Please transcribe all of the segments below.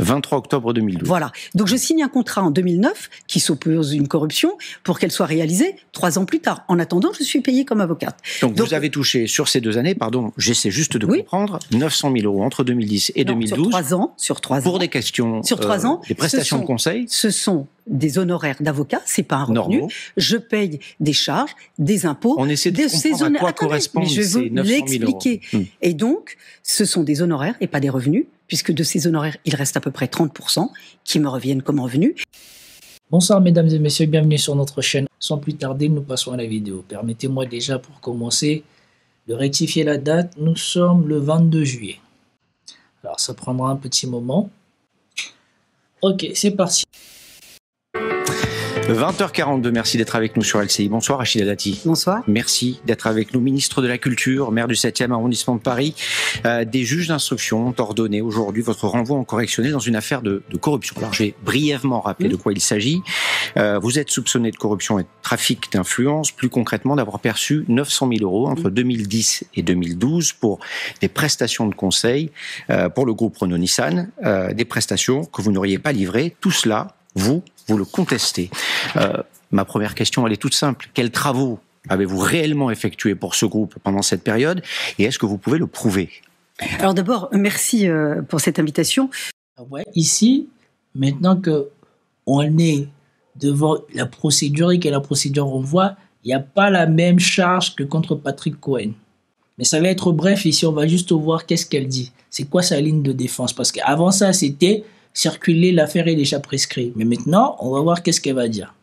23 octobre 2012. Voilà. Donc je signe un contrat en 2009 qui s'oppose à une corruption pour qu'elle soit réalisée 3 ans plus tard. En attendant, je suis payée comme avocate. Donc vous avez touché sur ces 2 années, pardon, j'essaie juste de comprendre, 900 000 € entre 2010 et 2012. Sur 3 ans. Pour des questions, sur 3 ans, des prestations de conseil. Ce sont des honoraires d'avocat, c'est pas un revenu. Normaux. Je paye des charges, des impôts. On essaie de comprendre à quoi correspondent ces 900 000 €. L'expliquer. Et donc, ce sont des honoraires et pas des revenus, puisque de ces honoraires, il reste à peu près 30% qui me reviennent comme revenus. Bonsoir mesdames et messieurs, bienvenue sur notre chaîne. Sans plus tarder, nous passons à la vidéo. Permettez-moi déjà pour commencer de rectifier la date. Nous sommes le 22 juillet. Alors ça prendra un petit moment. Ok, c'est parti. 20h42, merci d'être avec nous sur LCI. Bonsoir Rachida Dati. Bonsoir. Merci d'être avec nous, ministre de la Culture, maire du 7e arrondissement de Paris. Des juges d'instruction ont ordonné aujourd'hui votre renvoi en correctionnel dans une affaire de corruption. Alors je vais brièvement rappeler de quoi il s'agit. Vous êtes soupçonné de corruption et de trafic d'influence, plus concrètement d'avoir perçu 900 000 € entre 2010 et 2012 pour des prestations de conseil pour le groupe Renault-Nissan, des prestations que vous n'auriez pas livrées. Tout cela, vous le contestez. Ma première question, elle est toute simple. Quels travaux avez-vous réellement effectués pour ce groupe pendant cette période et est-ce que vous pouvez le prouver? Alors d'abord, merci pour cette invitation. Ouais, ici, maintenant que on est devant la procédure et que la procédure renvoie, il n'y a pas la même charge que contre Patrick Cohen. Mais ça va être bref, ici on va juste voir qu'est-ce qu'elle dit. C'est quoi sa ligne de défense? Parce qu'avant ça, c'était circuler, l'affaire est déjà prescrite. Mais maintenant, on va voir qu'est-ce qu'elle va dire.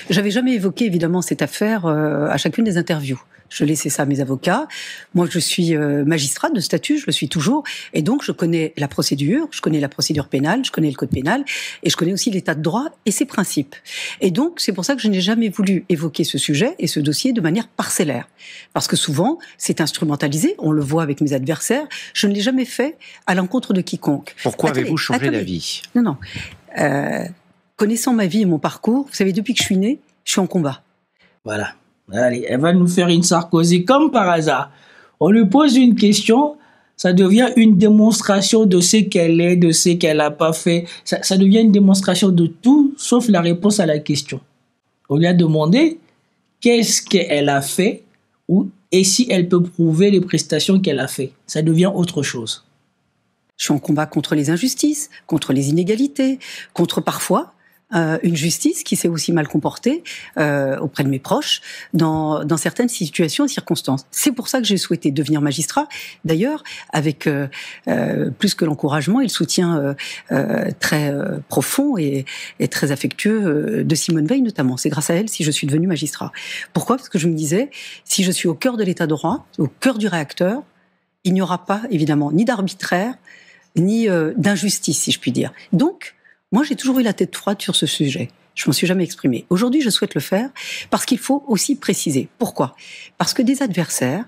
J'avais jamais évoqué évidemment cette affaire à chacune des interviews. Je laissais ça à mes avocats. Moi, je suis magistrate de statut, je le suis toujours, et donc je connais la procédure pénale, je connais le code pénal, et je connais aussi l'état de droit et ses principes. Et donc, c'est pour ça que je n'ai jamais voulu évoquer ce sujet et ce dossier de manière parcellaire, parce que souvent, c'est instrumentalisé. On le voit avec mes adversaires. Je ne l'ai jamais fait à l'encontre de quiconque. Pourquoi avez-vous changé d'avis? Non. Connaissant ma vie et mon parcours, vous savez, depuis que je suis née, je suis en combat. Voilà. Allez, elle va nous faire une Sarkozy comme par hasard. On lui pose une question, ça devient une démonstration de ce qu'elle est, de ce qu'elle n'a pas fait. Ça devient une démonstration de tout, sauf la réponse à la question. On lui a demandé qu'est-ce qu'elle a fait et si elle peut prouver les prestations qu'elle a fait. Ça devient autre chose. Je suis en combat contre les injustices, contre les inégalités, contre parfois une justice qui s'est aussi mal comportée auprès de mes proches dans certaines situations et circonstances. C'est pour ça que j'ai souhaité devenir magistrat. D'ailleurs, avec plus que l'encouragement et le soutien très profond et très affectueux de Simone Veil notamment. C'est grâce à elle si je suis devenue magistrat. Pourquoi? Parce que je me disais, si je suis au cœur de l'état de droit, au cœur du réacteur, il n'y aura pas évidemment ni d'arbitraire, ni d'injustice, si je puis dire. Donc, moi, j'ai toujours eu la tête froide sur ce sujet. Je m'en suis jamais exprimée. Aujourd'hui, je souhaite le faire parce qu'il faut aussi préciser. Pourquoi? Parce que des adversaires,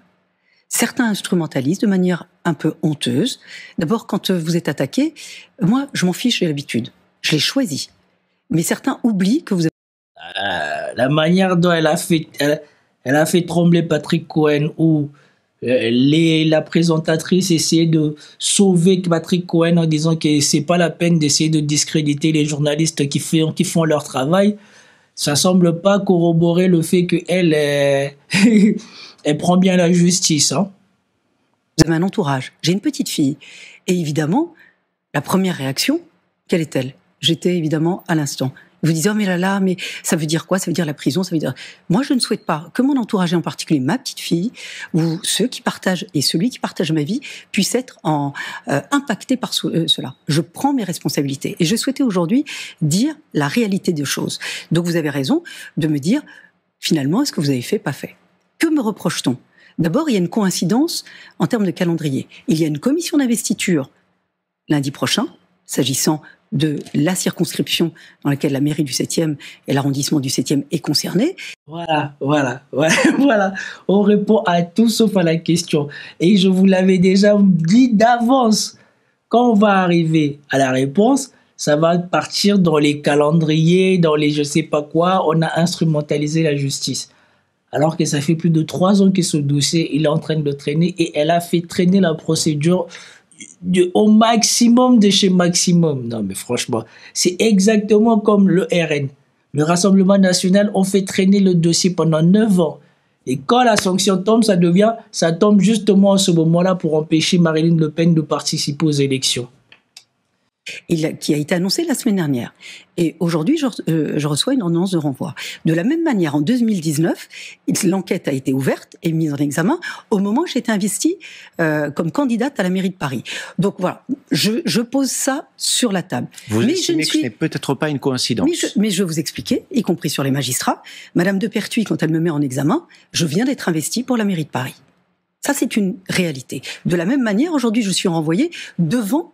certains instrumentalisent de manière un peu honteuse. D'abord, quand vous êtes attaqué, moi, je m'en fiche, j'ai l'habitude. Je l'ai choisi. Mais certains oublient que vous avez... La manière dont elle a fait trembler Patrick Cohen ou la présentatrice essayait de sauver Patrick Cohen en disant que c'est pas la peine d'essayer de discréditer les journalistes qui font leur travail, ça semble pas corroborer le fait qu'elle elle prend bien la justice. Hein. Vous avez un entourage. J'ai une petite fille. Et évidemment, la première réaction, quelle est-elle? J'étais évidemment à l'instant. Vous disiez, oh mais là, mais ça veut dire quoi? Ça veut dire la prison, ça veut dire... Moi, je ne souhaite pas que mon entourage, et en particulier ma petite fille, ou ceux qui partagent, et celui qui partage ma vie, puissent être impactés par cela. Je prends mes responsabilités. Et je souhaitais aujourd'hui dire la réalité des choses. Donc vous avez raison de me dire, finalement, est-ce que vous avez fait, pas fait? Que me reproche-t-on? D'abord, il y a une coïncidence en termes de calendrier. Il y a une commission d'investiture lundi prochain, s'agissant de la circonscription dans laquelle la mairie du 7e et l'arrondissement du 7e est concerné. Voilà. On répond à tout sauf à la question. Et je vous l'avais déjà dit d'avance. Quand on va arriver à la réponse, ça va partir dans les calendriers, dans les je sais pas quoi. On a instrumentalisé la justice. Alors que ça fait plus de 3 ans que ce dossier il est en train de traîner et elle a fait traîner la procédure au maximum de chez maximum. Non, mais franchement, c'est exactement comme le RN. Le Rassemblement national, on fait traîner le dossier pendant 9 ans. Et quand la sanction tombe, ça tombe justement à ce moment-là pour empêcher Marine Le Pen de participer aux élections. Qui a été annoncé la semaine dernière. Et aujourd'hui, je reçois une ordonnance de renvoi. De la même manière, en 2019, l'enquête a été ouverte et mise en examen au moment où j'ai été investie comme candidate à la mairie de Paris. Donc voilà, je pose ça sur la table. Vous estimez que ce n'est peut-être pas une coïncidence. Mais je vais vous expliquer, y compris sur les magistrats. Madame de Pertuis, quand elle me met en examen, je viens d'être investie pour la mairie de Paris. Ça, c'est une réalité. De la même manière, aujourd'hui, je suis renvoyée devant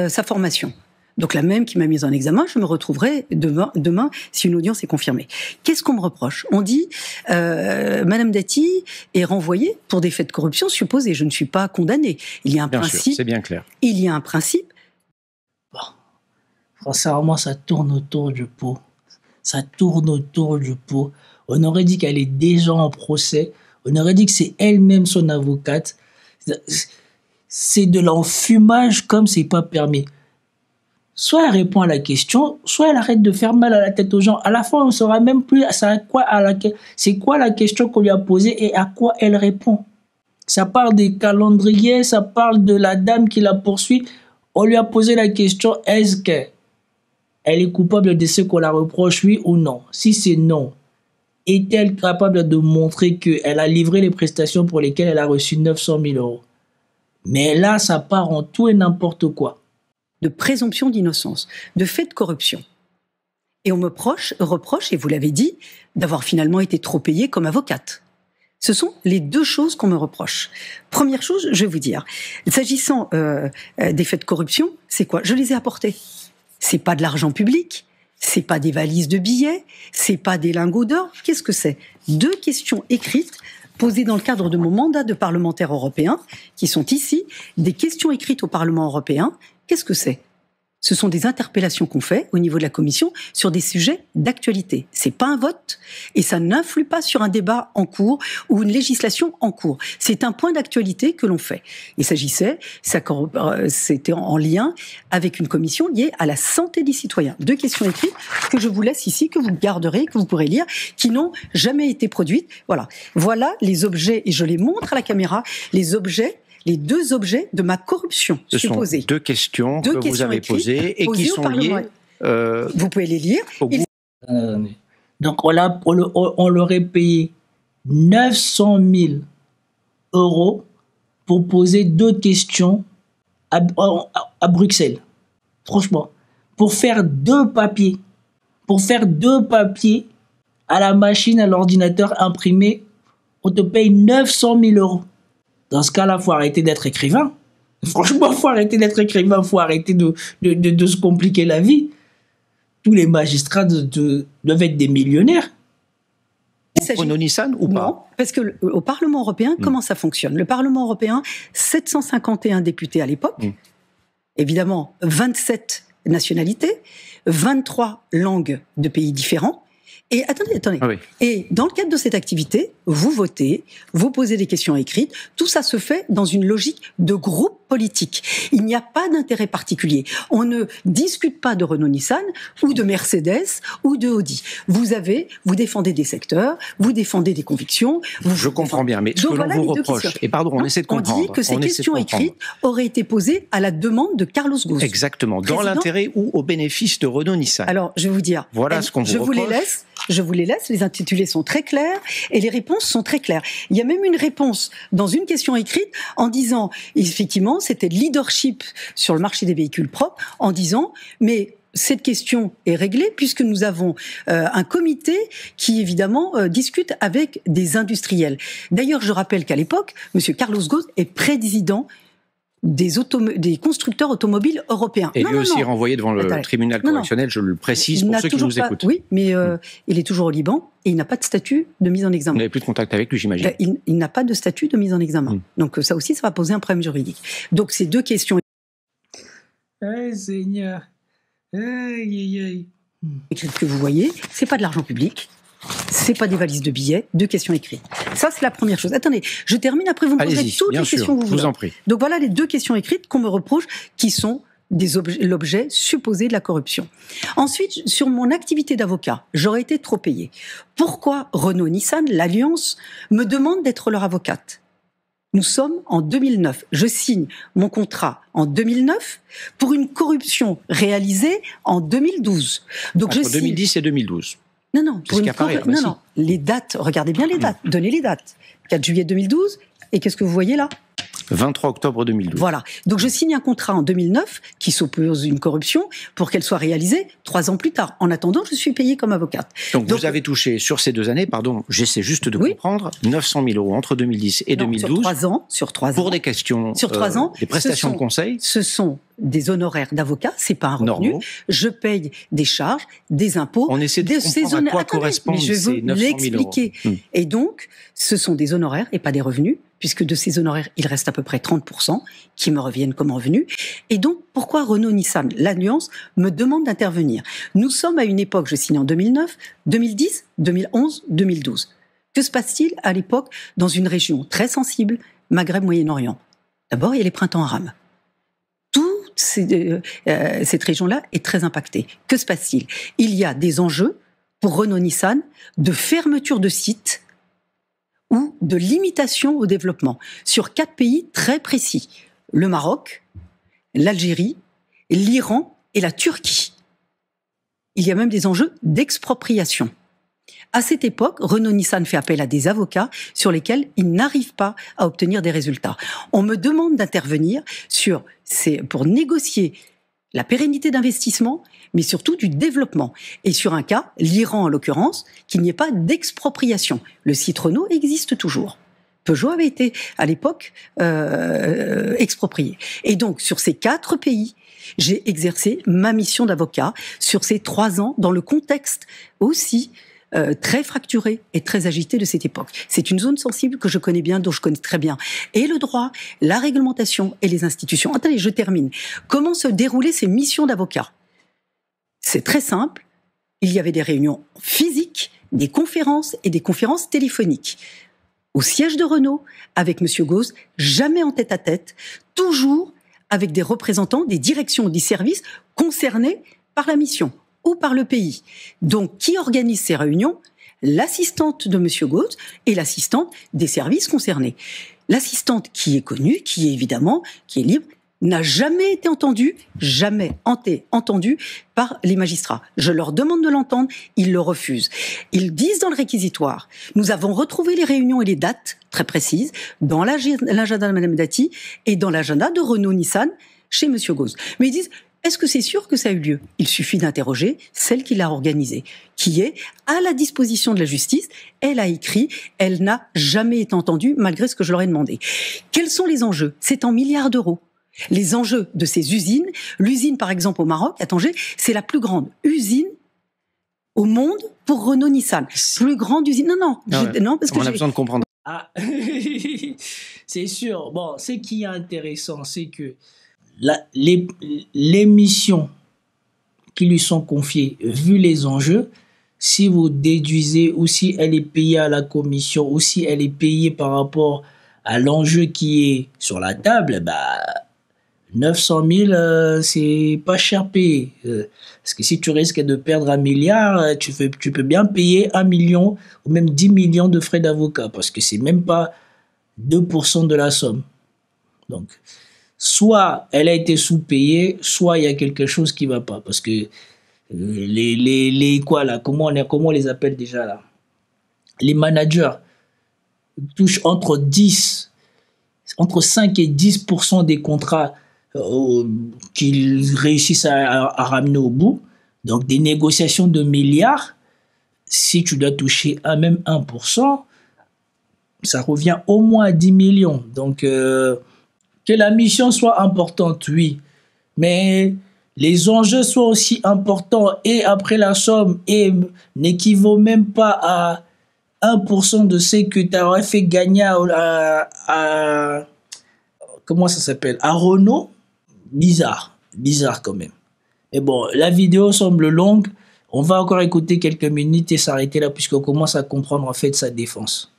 sa formation. Donc la même qui m'a mise en examen, je me retrouverai demain si une audience est confirmée. Qu'est-ce qu'on me reproche? On dit Madame Dati est renvoyée pour des faits de corruption supposés. Je ne suis pas condamnée. Il y a un principe. Bien sûr, c'est bien clair. Il y a un principe. Bon, sincèrement, ça tourne autour du pot. Ça tourne autour du pot. On aurait dit qu'elle est déjà en procès. On aurait dit que c'est elle-même son avocate. C'est de l'enfumage comme c'est pas permis. Soit elle répond à la question, soit elle arrête de faire mal à la tête aux gens. À la fin, on ne saura même plus c'est quoi la question qu'on lui a posée et à quoi elle répond. Ça parle des calendriers, ça parle de la dame qui la poursuit. On lui a posé la question, est-ce qu'elle est coupable de ce qu'on la reproche, oui ou non? Si c'est non, est-elle capable de montrer qu'elle a livré les prestations pour lesquelles elle a reçu 900 000 euros? Mais là, ça part en tout et n'importe quoi. De présomption d'innocence, de fait de corruption. Et on me reproche, et vous l'avez dit, d'avoir finalement été trop payée comme avocate. Ce sont les deux choses qu'on me reproche. Première chose, je vais vous dire, s'agissant des faits de corruption, c'est quoi? Je les ai apportés. C'est pas de l'argent public, c'est pas des valises de billets, c'est pas des lingots d'or. Qu'est-ce que c'est? 2 questions écrites posées dans le cadre de mon mandat de parlementaire européen, qui sont ici, des questions écrites au Parlement européen. Qu'est-ce que c'est? Ce sont des interpellations qu'on fait au niveau de la Commission sur des sujets d'actualité. C'est pas un vote et ça n'influe pas sur un débat en cours ou une législation en cours. C'est un point d'actualité que l'on fait. Il s'agissait, c'était en lien avec une commission liée à la santé des citoyens. 2 questions écrites que je vous laisse ici, que vous garderez, que vous pourrez lire, qui n'ont jamais été produites. Voilà les objets, et je les montre à la caméra, les 2 objets de ma corruption supposée. Ce sont 2 questions que vous avez posées et qui sont liées. Vous pouvez les lire. Donc on leur a payé 900 000 euros pour poser 2 questions à Bruxelles. Franchement, pour faire 2 papiers. Pour faire 2 papiers à la machine, à l'ordinateur imprimé, on te paye 900 000 euros. Dans ce cas-là, il faut arrêter d'être écrivain. Franchement, il faut arrêter d'être écrivain, il faut arrêter de se compliquer la vie. Tous les magistrats doivent être des millionnaires. Renaud Nissan ou pas? Non, parce que au Parlement européen, comment ça fonctionne? Le Parlement européen, 751 députés à l'époque, évidemment 27 nationalités, 23 langues de pays différents. Et attendez. Ah oui. Et dans le cadre de cette activité, vous votez, vous posez des questions écrites. Tout ça se fait dans une logique de groupe politique. Il n'y a pas d'intérêt particulier. On ne discute pas de Renault Nissan ou de Mercedes ou de Audi. Vous défendez des secteurs, vous défendez des convictions. Je comprends bien, mais ce que l'on vous reproche, et pardon, on essaie de comprendre. On dit que ces questions écrites auraient été posées à la demande de Carlos Ghosn. Exactement, dans l'intérêt ou au bénéfice de Renault Nissan. Alors, je vais vous dire. Voilà ce qu'on vous reproche. Je vous les laisse, les intitulés sont très clairs et les réponses sont très claires. Il y a même une réponse dans une question écrite en disant, effectivement, c'était leadership sur le marché des véhicules propres, en disant, mais cette question est réglée puisque nous avons un comité qui, évidemment, discute avec des industriels. D'ailleurs, je rappelle qu'à l'époque, M. Carlos Ghosn est président des constructeurs automobiles européens. Et lui aussi renvoyé devant le tribunal correctionnel, je le précise pour ceux qui nous écoutent. Oui, mais il est toujours au Liban et il n'a pas de statut de mise en examen. Vous n'avez plus de contact avec lui, j'imagine. Il n'a pas de statut de mise en examen. Donc ça aussi, ça va poser un problème juridique. Donc ces 2 questions Seigneur. Aïe. écrites que vous voyez, c'est pas de l'argent public. C'est pas des valises de billets, 2 questions écrites. Ça, c'est la première chose. Attendez, je termine, après vous me poserez toutes les questions que vous voulez. Je vous en prie. Donc voilà les 2 questions écrites qu'on me reproche, qui sont l'objet supposé de la corruption. Ensuite, sur mon activité d'avocat, j'aurais été trop payé. Pourquoi Renault-Nissan, l'Alliance, me demande d'être leur avocate? Nous sommes en 2009. Je signe mon contrat en 2009 pour une corruption réalisée en 2012. Donc Entre 2010 et 2012. Non, non. Les dates, regardez bien les dates, donnez les dates. 4 juillet 2012, et qu'est-ce que vous voyez là ? 23 octobre 2012. Voilà. Donc je signe un contrat en 2009 qui s'oppose à une corruption pour qu'elle soit réalisée 3 ans plus tard. En attendant, je suis payée comme avocate. Donc vous avez touché sur ces 2 années, pardon, j'essaie juste de comprendre, 900 000 euros entre 2010 et 2012. Sur 3 ans. Pour des questions. Sur 3 ans. Des prestations de conseil. Ce sont des honoraires d'avocat, c'est pas un revenu. Normaux. Je paye des charges, des impôts. On essaie de comprendre à quoi correspondent ces 900 000 euros. Et donc, ce sont des honoraires et pas des revenus, puisque de ces honoraires, il reste à peu près 30% qui me reviennent comme revenus. Et donc, pourquoi Renault-Nissan, l'Alliance, me demande d'intervenir? Nous sommes à une époque, je signe en 2009, 2010, 2011, 2012. Que se passe-t-il à l'époque dans une région très sensible, Maghreb-Moyen-Orient? D'abord, il y a les printemps arabes. Cette région-là est très impactée. Que se passe-t-il? Il y a des enjeux pour Renault-Nissan de fermeture de sites ou de limitation au développement sur 4 pays très précis. Le Maroc, l'Algérie, l'Iran et la Turquie. Il y a même des enjeux d'expropriation. À cette époque, Renault-Nissan fait appel à des avocats sur lesquels il n'arrive pas à obtenir des résultats. On me demande d'intervenir pour négocier la pérennité d'investissement, mais surtout du développement. Et sur un cas, l'Iran en l'occurrence, qu'il n'y ait pas d'expropriation. Le site Renault existe toujours. Peugeot avait été, à l'époque, exproprié. Et donc, sur ces 4 pays, j'ai exercé ma mission d'avocat sur ces 3 ans, dans le contexte aussi très fracturé et très agité de cette époque. C'est une zone sensible que je connais bien, dont je connais très bien et le droit, la réglementation et les institutions. Attendez, je termine. Comment se déroulaient ces missions d'avocat? C'est très simple. Il y avait des réunions physiques, des conférences et des conférences téléphoniques. Au siège de Renault, avec M. Gauze, jamais en tête-à-tête, toujours avec des représentants des directions ou des services concernés par la mission ou par le pays. Donc, qui organise ces réunions? L'assistante de M. Gauze et l'assistante des services concernés. L'assistante qui est connue, qui est libre, n'a jamais été entendue par les magistrats. Je leur demande de l'entendre, ils le refusent. Ils disent dans le réquisitoire, nous avons retrouvé les réunions et les dates très précises dans l'agenda de Mme Dati et dans l'agenda de Renault-Nissan chez M. Gauze. Mais ils disent, est-ce que c'est sûr que ça a eu lieu? Il suffit d'interroger celle qui l'a organisée, qui est à la disposition de la justice. Elle a écrit, elle n'a jamais été entendue, malgré ce que je leur ai demandé. Quels sont les enjeux? C'est en milliards d'euros. Les enjeux de ces usines, l'usine par exemple au Maroc, à Tanger, c'est la plus grande usine au monde pour Renault-Nissan. Plus grande usine. Non, parce que on a besoin de comprendre. Ah, c'est sûr. Bon, ce qui est intéressant, c'est que les missions qui lui sont confiées, vu les enjeux, si vous déduisez ou si elle est payée à la commission ou si elle est payée par rapport à l'enjeu qui est sur la table, 900 000, c'est pas cher payé. Parce que si tu risques de perdre 1 milliard, tu peux bien payer 1 million ou même 10 millions de frais d'avocat parce que c'est même pas 2% de la somme. Donc, soit elle a été sous-payée, soit il y a quelque chose qui va pas. Parce que comment on les appelle déjà là? Les managers touchent entre 5 et 10% des contrats qu'ils réussissent à ramener au bout. Donc, des négociations de milliards, si tu dois toucher même 1%, ça revient au moins à 10 millions. Donc, que la mission soit importante, oui, mais les enjeux soient aussi importants et après la somme n'équivaut même pas à 1% de ce que tu aurais fait gagner à comment ça s'appelle, à Renault. Bizarre quand même. Mais bon, la vidéo semble longue. On va encore écouter quelques minutes et s'arrêter là, puisqu'on commence à comprendre en fait sa défense.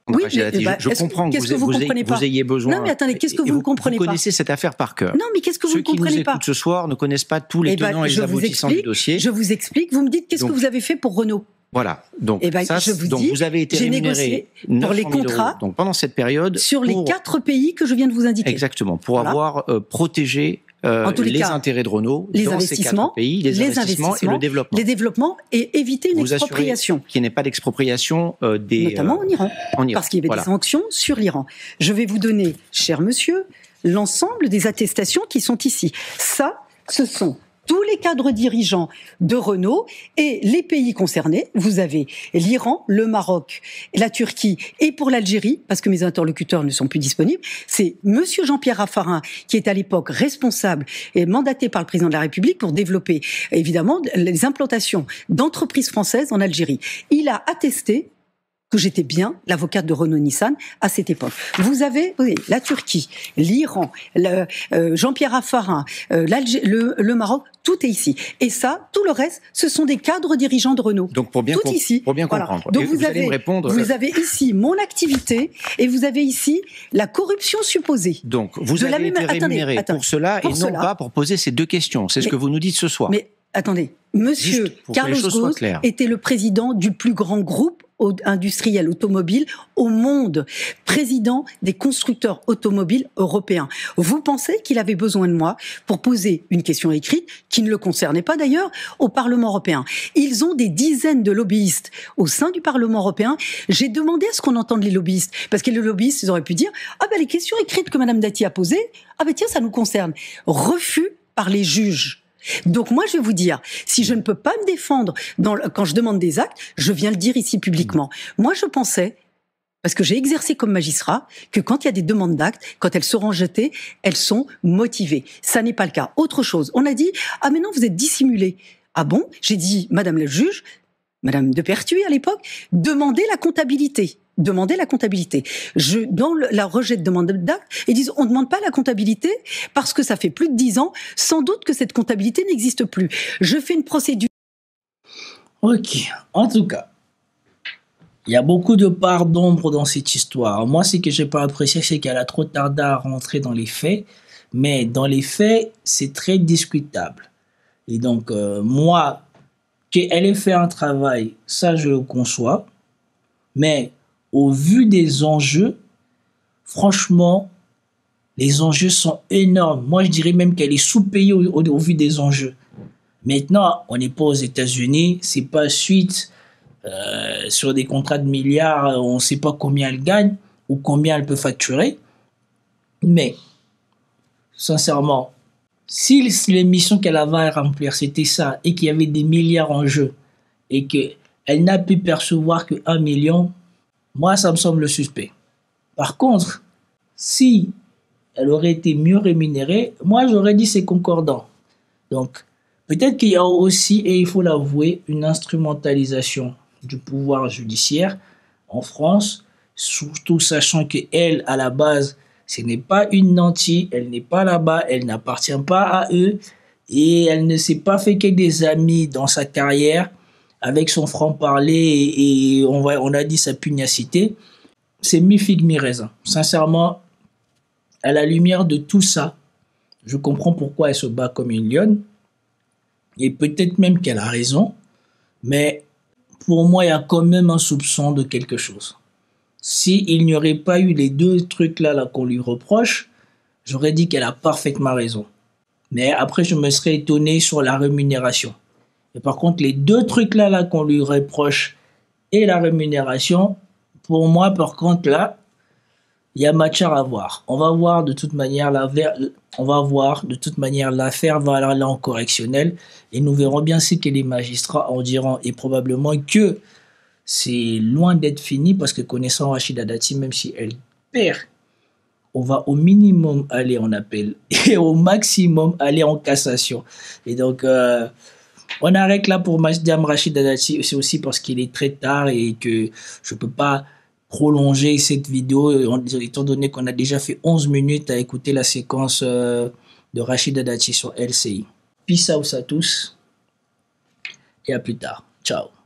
Oui, je comprends que vous ayez besoin. Non, mais attendez, qu'est-ce que vous ne comprenez pas? Vous connaissez cette affaire par cœur. Non, mais qu'est-ce que vous ne comprenez pas? Ceux qui nous écoutent ce soir ne connaissent pas tous les tenants et les aboutissants du dossier. Je vous explique. Vous me dites qu'est-ce que vous avez fait pour Renault? Voilà. Donc, vous avez été rémunéré pour les contrats donc pendant cette période sur les 4 pays que je viens de vous indiquer. Exactement. Pour avoir protégé les intérêts de Renault dans ces 4 pays, les investissements et le développement. Les développements et éviter une expropriation. Qu'il n'y ait pas d'expropriation notamment en Iran. Parce qu'il y avait des sanctions sur l'Iran. Je vais vous donner, cher monsieur, l'ensemble des attestations qui sont ici. Ça, ce sont tous les cadres dirigeants de Renault et les pays concernés. Vous avez l'Iran, le Maroc, la Turquie et pour l'Algérie, parce que mes interlocuteurs ne sont plus disponibles, c'est monsieur Jean-Pierre Raffarin qui est à l'époque responsable et mandaté par le président de la République pour développer évidemment les implantations d'entreprises françaises en Algérie. Il a attesté que j'étais bien l'avocate de Renault-Nissan à cette époque. Vous avez la Turquie, l'Iran, Jean-Pierre Raffarin, le Maroc, tout est ici. Et ça, tout le reste, ce sont des cadres dirigeants de Renault. Donc pour bien comprendre. Donc vous avez ici mon activité et vous avez ici la corruption supposée. Donc vous avez été rémunéré pour cela et non pas pour poser ces 2 questions. C'est ce que vous nous dites ce soir. Mais attendez, monsieur Carlos Ghosn était le président du plus grand groupe industriel automobile au monde, président des constructeurs automobiles européens. Vous pensez qu'il avait besoin de moi pour poser une question écrite, qui ne le concernait pas d'ailleurs, au Parlement européen? Ils ont des dizaines de lobbyistes au sein du Parlement européen. J'ai demandé à ce qu'on entende les lobbyistes, parce que les lobbyistes, ils auraient pu dire « Ah ben les questions écrites que Madame Dati a posées, ah ben tiens, ça nous concerne ». Refus par les juges. Donc moi, je vais vous dire, si je ne peux pas me défendre quand je demande des actes, je viens le dire ici publiquement. Moi, je pensais, parce que j'ai exercé comme magistrat, que quand il y a des demandes d'actes, quand elles seront jetées, elles sont motivées. Ça n'est pas le cas. Autre chose, on a dit, ah mais non, vous êtes dissimulé. Ah bon? J'ai dit, Madame la juge, Madame de Pertuis à l'époque, demandez la comptabilité. Demander la comptabilité. Dans la rejet de demande d'acte, ils disent on ne demande pas la comptabilité parce que ça fait plus de 10 ans, sans doute que cette comptabilité n'existe plus. Je fais une procédure. Ok, en tout cas, il y a beaucoup de parts d'ombre dans cette histoire. Moi, ce que j'ai pas apprécié, c'est qu'elle a trop tardé à rentrer dans les faits, mais dans les faits, c'est très discutable. Et donc, moi, qu'elle ait fait un travail, ça je le conçois, mais au vu des enjeux, franchement, les enjeux sont énormes. Moi, je dirais même qu'elle est sous-payée au vu des enjeux. Maintenant, on n'est pas aux États-Unis, c'est pas suite sur des contrats de milliards, on ne sait pas combien elle gagne ou combien elle peut facturer. Mais, sincèrement, si les missions qu'elle avait à remplir, c'était ça, et qu'il y avait des milliards en jeu, et qu'elle n'a pu percevoir que 1 million, moi, ça me semble suspect. Par contre, si elle aurait été mieux rémunérée, moi, j'aurais dit c'est concordant. Donc, peut-être qu'il y a aussi, et il faut l'avouer, une instrumentalisation du pouvoir judiciaire en France, surtout sachant qu'elle, à la base, ce n'est pas une nantie, elle n'est pas là-bas, elle n'appartient pas à eux, et elle ne s'est pas fait que des amis dans sa carrière, avec son franc-parler et on a dit sa pugnacité, c'est mi-figue, mi-raisin. Sincèrement, à la lumière de tout ça, je comprends pourquoi elle se bat comme une lionne, et peut-être même qu'elle a raison, mais pour moi, il y a quand même un soupçon de quelque chose. S'il n'y aurait pas eu les 2 trucs-là qu'on lui reproche, j'aurais dit qu'elle a parfaitement raison. Mais après, je me serais étonné sur la rémunération. Et par contre, les 2 trucs-là qu'on lui reproche et la rémunération, pour moi, par contre, là, il y a matière à voir. On va voir de toute manière l'affaire va aller en correctionnel et nous verrons bien ce que les magistrats en diront et probablement que c'est loin d'être fini parce que connaissant Rachida Dati, même si elle perd, on va au minimum aller en appel et au maximum aller en cassation. Et donc, on arrête là pour Madame Rachida Dati. C'est aussi parce qu'il est très tard et que je ne peux pas prolonger cette vidéo étant donné qu'on a déjà fait 11 minutes à écouter la séquence de Rachida Dati sur LCI. Peace out à tous et à plus tard. Ciao.